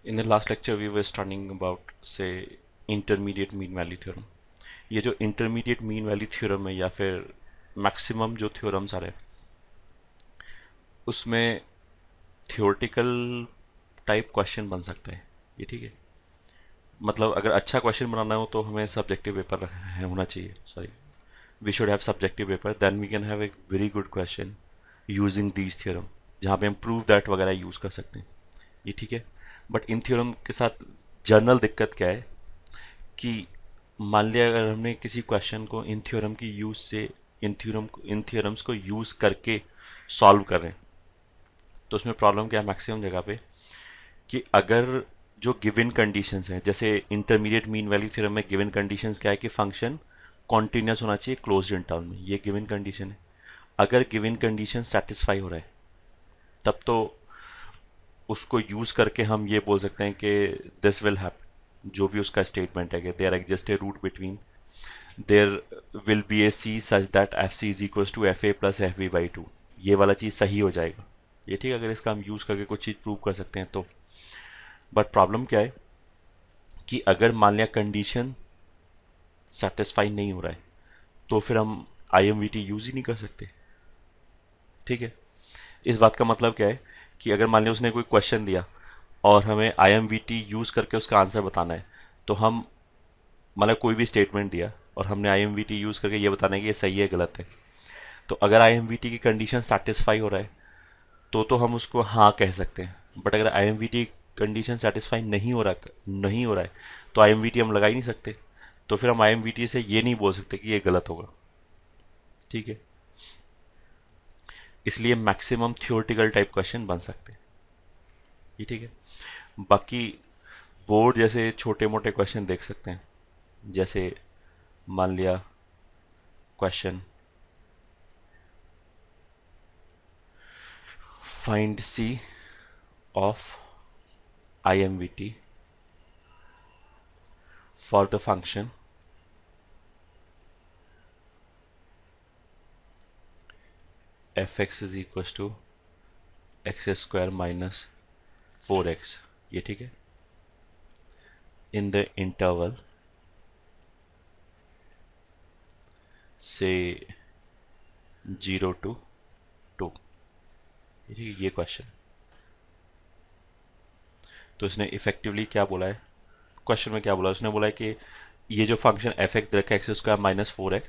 In the last lecture, we were studying about, say, intermediate mean value theorem. ये जो intermediate mean value theorem है या फिर maximum जो theorems आ रहे हैं उसमें theoretical टाइप क्वेश्चन बन सकते हैं। ये ठीक है, मतलब अगर अच्छा क्वेश्चन बनाना हो तो हमें सब्जेक्टिव पेपर होना चाहिए। Sorry, we should have subjective paper, then we can have a very good question using these theorem, जहाँ पे हम प्रूव दैट वगैरह यूज़ कर सकते हैं। ये ठीक है, बट इन थ्योरम के साथ जनरल दिक्कत क्या है कि मान लिया अगर हमने किसी क्वेश्चन को इन थ्योरम की यूज से इन थ्योरम्स को यूज करके सॉल्व करें, तो उसमें प्रॉब्लम क्या है मैक्सिमम जगह पे कि अगर जो गिवन कंडीशंस हैं, जैसे इंटरमीडिएट मीन वैल्यू थ्योरम में गिवन कंडीशंस क्या है कि फंक्शन कॉन्टिन्यूस होना चाहिए क्लोज्ड इंटरवल में, ये गिवन कंडीशन है। अगर गिवन कंडीशन सेटिस्फाई हो रहा है तब तो उसको यूज करके हम ये बोल सकते हैं कि दिस विल हैपन, जो भी उसका स्टेटमेंट है कि there exist a root between there will be a c such that f c is equal to f a plus f b by two, ये वाला चीज़ सही हो जाएगा। ये ठीक है, अगर इसका हम यूज़ करके कुछ चीज़ प्रूव कर सकते हैं तो। बट प्रॉब्लम क्या है कि अगर मान लिया कंडीशन सेटिस्फाई नहीं हो रहा है तो फिर हम I M V T use ही नहीं कर सकते। ठीक है, इस बात का मतलब क्या है कि अगर मान लिया उसने कोई क्वेश्चन दिया और हमें आई एम वी टी यूज़ करके उसका आंसर बताना है, तो हम मतलब कोई भी स्टेटमेंट दिया और हमने आई एम वी टी यूज़ करके ये बताना है कि ये सही है गलत है, तो अगर आई एम वी टी की कंडीशन सेटिस्फाई हो रहा है तो हम उसको हाँ कह सकते हैं। बट अगर आई M V T condition satisfy नहीं हो रहा है तो आई एम वी टी हम लगा ही नहीं सकते, तो फिर हम आई एम वी टी से ये नहीं बोल सकते कि ये गलत होगा। ठीक है, इसलिए मैक्सिमम थियोरटिकल टाइप क्वेश्चन बन सकते हैं। ये ठीक है, बाकी बोर्ड जैसे छोटे मोटे क्वेश्चन देख सकते हैं, जैसे मान लिया question find c of I M V T for the function f x is equal to x square minus four x. ये ठीक है, इन द इंटरवल से 0 to 2। ठीक है, ये क्वेश्चन, तो इसने इफेक्टिवली क्या बोला है, क्वेश्चन में क्या बोला, उसने बोला है कि ये जो फंक्शन एफ एक्स रखा है x square minus four x,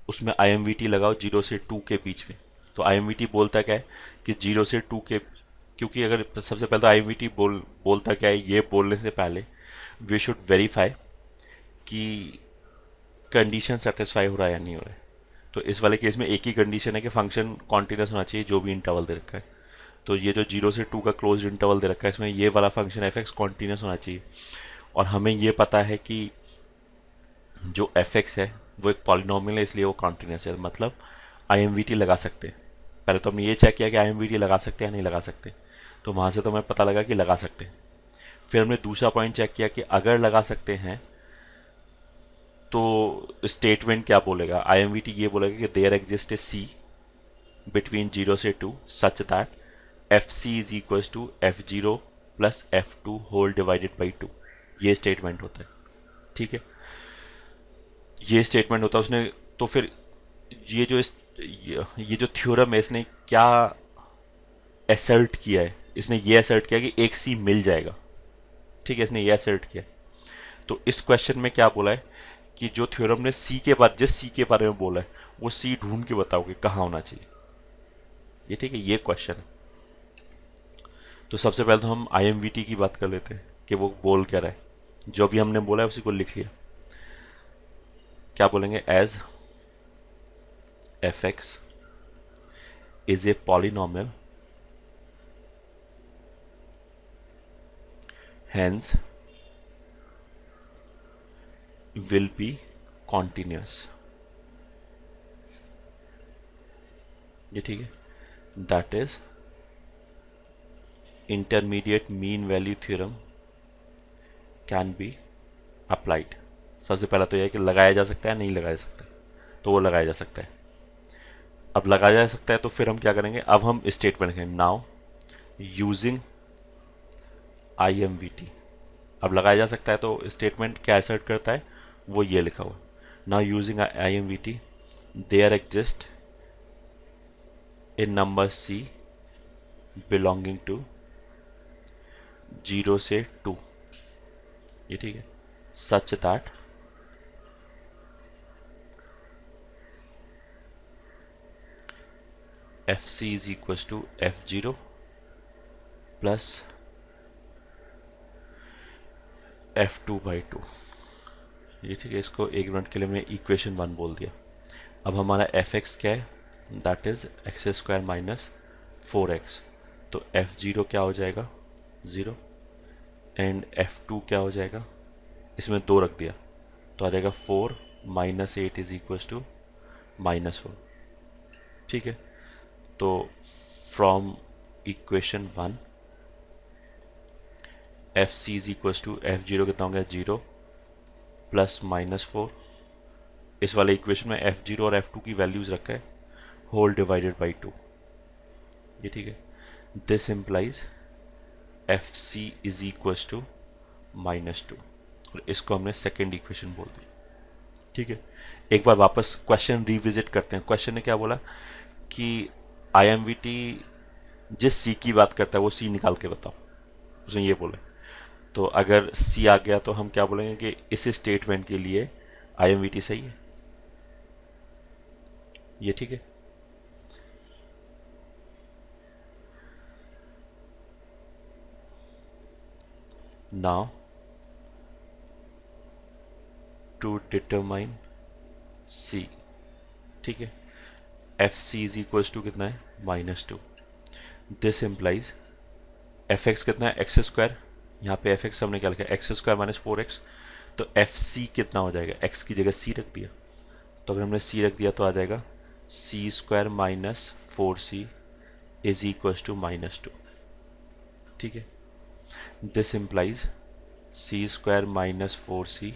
उसमें आई एम वी टी लगाओ 0 से 2 के बीच में। तो आई एम वी टी बोलता क्या है कि 0 से 2 के, क्योंकि अगर सबसे पहले तो आई एम वी टी बोलता क्या है, ये बोलने से पहले वी शुड वेरीफाई कि कंडीशन सेटिस्फाई हो रहा है या नहीं हो रहा है। तो इस वाले केस में एक ही कंडीशन है कि फंक्शन कॉन्टिन्यूस होना चाहिए जो भी इंटरवल दे रखा है। तो ये जो 0 से 2 का क्लोज इंटरवल दे रखा है इसमें ये वाला फंक्शन एफ एक्स कॉन्टिन्यूस होना चाहिए। और हमें ये पता है कि जो एफ एक्स है वो एक पॉलिनोमियल है, इसलिए वो कॉन्टिन्यूस है, मतलब आई एम वी टी लगा सकते हैं। पहले तो हमने ये चेक किया कि आई एम वी टी लगा सकते हैं या नहीं लगा सकते, तो वहाँ से तो हमें पता लगा कि लगा सकते हैं। फिर हमने दूसरा पॉइंट चेक किया कि अगर लगा सकते हैं तो स्टेटमेंट क्या बोलेगा, आई एम वी टी ये बोलेगा कि there exist a c between 0 से 2 such that f c is equal to f zero plus f two whole divided by two. ये स्टेटमेंट होता है। ठीक है, ये स्टेटमेंट होता है उसने। तो फिर ये जो थ्योरम है इसने क्या एसर्ट किया है, इसने ये एसर्ट किया कि एक सी मिल जाएगा। ठीक है, इसने ये एसर्ट किया। तो इस क्वेश्चन में क्या बोला है कि जो थ्योरम ने सी के बाद जिस सी के बारे में बोला है वो सी ढूंढ के बताओगे कहाँ होना चाहिए। ये ठीक है, ये क्वेश्चन है। तो सबसे पहले तो हम आई एम वी टी की बात कर लेते हैं कि वो बोल क्या रहा है। जो भी हमने बोला है उसी को लिख लिया। क्या बोलेंगे, as f x is a polynomial hence will be continuous। ये ठीक है, that is intermediate mean value theorem can be applied. सबसे पहला तो यह है कि लगाया जा सकता है नहीं लगाया जा सकता है, तो वो लगाया जा सकता है। अब लगाया जा सकता है तो फिर हम क्या करेंगे, अब हम स्टेटमेंट लिखेंगे, now using I M V T अब लगाया जा सकता है। तो स्टेटमेंट क्या असर्ट करता है, वो ये लिखा हुआ, now using I M V T there exist a number c belonging to 0 से 2, ये ठीक है, such that f c is equal to f zero plus f2/2, ये ठीक है। इसको एक मिनट के लिए मैं इक्वेशन 1 बोल दिया। अब हमारा एफ एक्स क्या है, that is x square minus 4x, तो f0 क्या हो जाएगा 0, एंड f2 क्या हो जाएगा, इसमें 2 रख दिया तो आ जाएगा 4 माइनस 8 इज इक्वल टू -4, ठीक है। तो from equation 1 f c is equal to f0 कितना हो गया 0 प्लस -4, इस वाले इक्वेशन में f0 और f2 की वैल्यूज रखा है, होल डिवाइडेड बाई 2, ये ठीक है। This implies f c is equal to -2, और इसको हमने सेकेंड इक्वेशन बोल दी, ठीक है। एक बार वापस क्वेश्चन रिविजिट करते हैं। क्वेश्चन ने क्या बोला कि आई एम वी टी जिस सी की बात करता है वो सी निकाल के बताओ, उसने ये बोला। तो अगर सी आ गया तो हम क्या बोलेंगे कि इस स्टेटमेंट के लिए आई एम वी टी सही है, ये ठीक है। नाउ टू डिटरमाइन सी, ठीक है, f c is equal to कितना है -2, दिस इम्प्लाइज एफ एक्स कितना है एक्स स्क्वायर, यहाँ पे एफ एक्स हमने क्या लिखा है एक्स स्क्वायर माइनस 4x, तो एफ सी कितना हो जाएगा, एक्स की जगह सी रख दिया, तो अगर हमने सी रख दिया तो आ जाएगा c square minus 4c is equal to -2, ठीक है। This implies c square minus 4c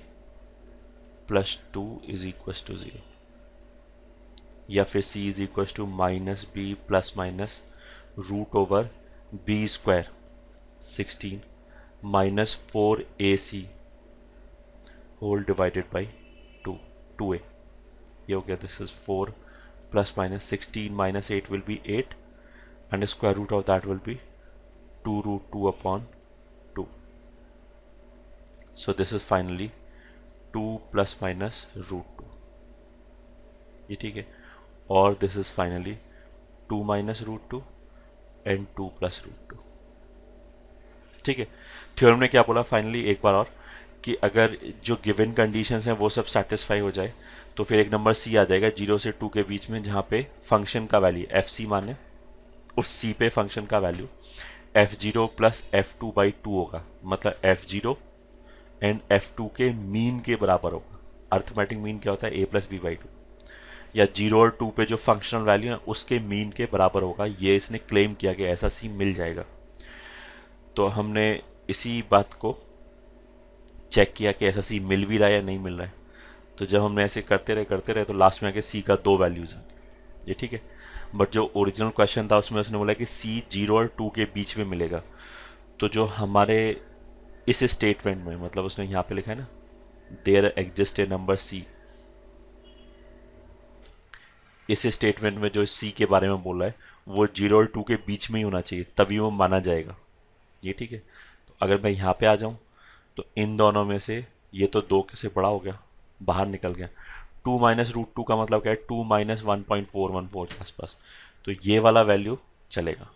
plus 2 is equal to 0, या फिर c is equal to -b plus minus root over b square 16 minus 4ac whole divided by 2a, ये हो गया। This is 4 plus minus 16 minus 8 will be 8 and square root of that will be 2√2 upon 2, so this is finally 2 plus minus √2, ये ठीक है। और this is finally 2 minus √2 and 2 plus √2, ठीक है। Theorem ने क्या बोला फाइनली एक बार और, कि अगर जो गिवन कंडीशंस हैं वो सब सेटिस्फाई हो जाए तो फिर एक नंबर सी आ जाएगा 0 से 2 के बीच में, जहाँ पे फंक्शन का वैल्यू एफ सी माने, उस सी पे फंक्शन का वैल्यू f0 प्लस f2/2 होगा, मतलब f0 एंड f2 के मीन के बराबर होगा। अर्थमेटिक मीन क्या होता है a प्लस b/2, या 0 और 2 पे जो फंक्शनल वैल्यू है उसके मीन के बराबर होगा, ये इसने क्लेम किया कि ऐसा सी मिल जाएगा। तो हमने इसी बात को चेक किया कि ऐसा सी मिल भी रहा है या नहीं मिल रहा है। तो जब हमने ऐसे करते रहे तो लास्ट में आके सी का 2 वैल्यूज हैं, ये ठीक है। बट जो ओरिजिनल क्वेश्चन था उसमें उसने बोला कि सी 0 और 2 के बीच में मिलेगा। तो जो हमारे इस स्टेटमेंट में, मतलब उसने यहाँ पे लिखा है ना there exist a number c, इस स्टेटमेंट में जो सी के बारे में बोला है वो 0 और 2 के बीच में ही होना चाहिए, तभी वो माना जाएगा, ये ठीक है। तो अगर मैं यहाँ पे आ जाऊँ तो इन दोनों में से ये तो 2 से बड़ा हो गया, बाहर निकल गया। 2 माइनस √2 का मतलब क्या है 2 माइनस 1.414 के आसपास, तो ये वाला वैल्यू चलेगा।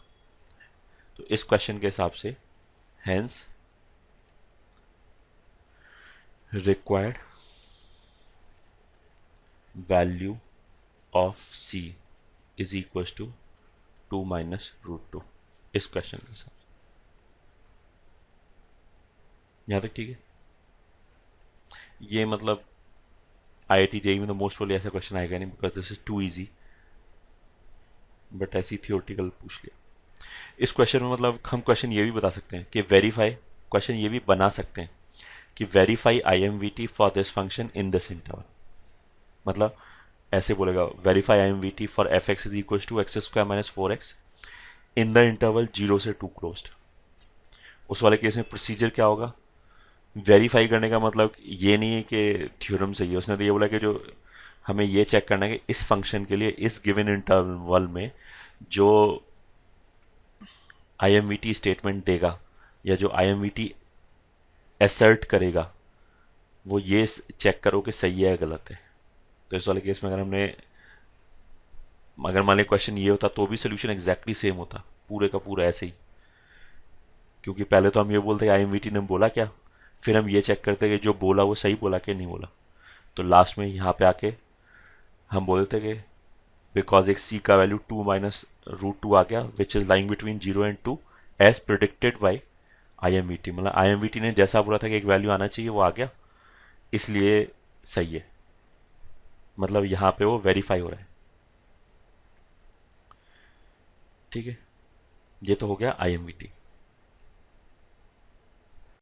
तो इस क्वेश्चन के हिसाब से hence required value of c is equal to 2 minus √2, इस क्वेश्चन के हिसाब से। यहाँ तक ठीक है। ये मतलब IIT JEE में तो मोस्ट प्रोबेबली ऐसा क्वेश्चन आएगा नहीं, because this is too easy, but ऐसी थियोरटिकल पूछ लिया। इस क्वेश्चन में मतलब हम क्वेश्चन ये भी बता सकते हैं कि वेरीफाई, क्वेश्चन ये भी बना सकते हैं कि verify IMVT for this function in this interval, मतलब ऐसे बोलेगा verify IMVT for f x is equal to x square minus 4x in the interval 0 से 2 क्लोज्ड। उस वाले केस में प्रोसीजर क्या होगा? वेरीफाई करने का मतलब ये नहीं है कि थ्योरम सही है, उसने तो ये बोला कि जो हमें ये चेक करना है कि इस फंक्शन के लिए इस गिवन इंटरवल में जो आईएमवीटी स्टेटमेंट देगा या जो आईएमवीटी एसर्ट करेगा वो ये चेक करो कि सही है या गलत है। तो इस वाले केस में अगर मान लिया क्वेश्चन ये होता तो भी सोल्यूशन एग्जैक्टली सेम होता, पूरे का पूरा ऐसे ही। क्योंकि पहले तो हम ये बोलते आईएमवीटी ने बोला क्या, फिर हम ये चेक करते कि जो बोला वो सही बोला कि नहीं बोला। तो लास्ट में यहाँ पे आके हम बोलते कि बिकॉज एक सी का वैल्यू 2 - √2 आ गया which is lying between 0 and 2 as predicted by IMVT, मतलब आईएमवीटी ने जैसा बोला था कि एक वैल्यू आना चाहिए वो आ गया, इसलिए सही है। मतलब यहाँ पे वो वेरीफाई हो रहा है। ठीक है, ये तो हो गया आईएमवीटी।